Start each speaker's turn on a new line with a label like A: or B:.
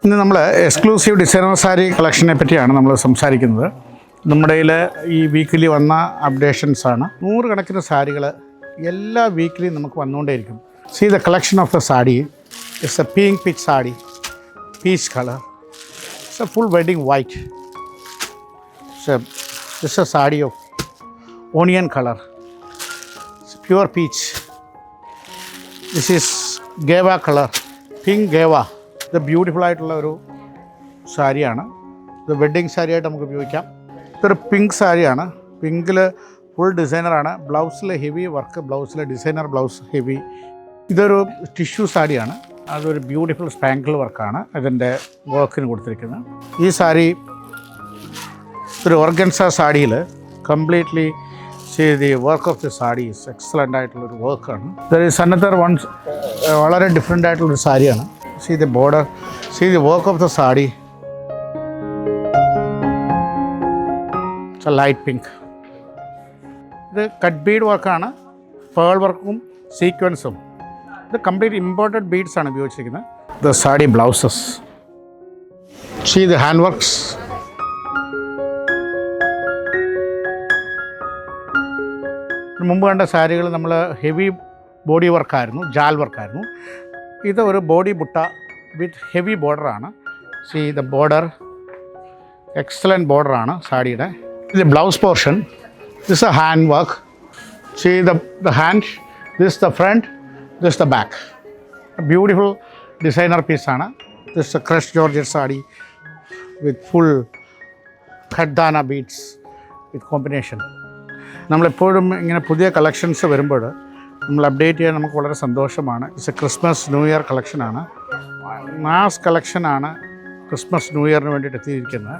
A: ഇന്ന് നമ്മൾ exclusive designer sari കളക്ഷനെ പറ്റിയാണ് നമ്മൾ സംസാരിക്കുന്നത്. നമ്മുടെ കയ്യിൽ ഈ വീക്കിലി വന്ന അപ്ഡേഷൻസാണ്. 100 കണക്കിന് സാരികൾ എല്ലാ വീക്കിലിയും നമുക്ക് വന്നുകൊണ്ടേയിരിക്കും. See the collection of the sari it's a pink peach sari, peach colour, it's a full wedding white, it's a sari of onion colour, it's pure peach. This is guava colour, pink guava. ഇത് beautiful ആയിട്ടുള്ള ഒരു സാരിയാണ്. ഇത് wedding സാരിയായിട്ട് നമുക്ക് ഉപയോഗിക്കാം. ഇതൊരു pink സാരിയാണ്. പിങ്കിൽ ഫുൾ ഡിസൈനറാണ്. ബ്ലൗസിൽ ഹെവി വർക്ക്, ബ്ലൗസിൽ ഡിസൈനർ ബ്ലൗസ് ഹെവി. ഇതൊരു ടിഷ്യൂ സാരിയാണ്. അതൊരു ബ്യൂട്ടിഫുൾ സ്പാങ്കിൾ വർക്കാണ് അതിൻ്റെ വർക്കിന് കൊടുത്തിരിക്കുന്നത്. ഈ സാരി ഒരു ഓർഗൻസ സാരിയിൽ completely the work of the sari is excellent ആയിട്ടുള്ളൊരു വർക്കാണ്. ദർ ഈസ് അനദർ വൺ വളരെ ഡിഫറെൻ്റ് ആയിട്ടുള്ളൊരു സാരിയാണ്. See the border, see the work of the sari. It's a light pink. ഇത് കട്ട് ബീഡ് വർക്കാണ്, പേൾ വർക്കും സീക്വൻസും. ഇത് കംപ്ലീറ്റ് ഇമ്പോർട്ടഡ് ബീഡ്സ് ആണ് ഉപയോഗിച്ചിരിക്കുന്നത്. The sari blouses, see the hand works. മുമ്പ് കണ്ട സാരികൾ നമ്മൾ ഹെവി ബോഡി വർക്കായിരുന്നു, ജാൽ വർക്കായിരുന്നു. ഇത് ഒരു ബോഡി ബുട്ട വിത്ത് ഹെവി ബോർഡറാണ്. സീ ദ ബോർഡർ, എക്സലൻറ്റ് ബോർഡറാണ് സാരിയുടെ. ഇത് blouse portion, this a hand work. See the hand, this the front, this the back. Beautiful designer പീസാണ്. This a crush georgette sari with full ഖഡ്ദാന beads with combination. നമ്മളെപ്പോഴും ഇങ്ങനെ പുതിയ collections വരുമ്പോൾ നമ്മൾ അപ്ഡേറ്റ് ചെയ്യാൻ നമുക്ക് വളരെ സന്തോഷമാണ്. It's A Christmas new year കളക്ഷനാണ്. മാസ് കളക്ഷനാണ് ക്രിസ്മസ് ന്യൂ ഇയറിന് വേണ്ടിയിട്ട് എത്തിയിരിക്കുന്നത്.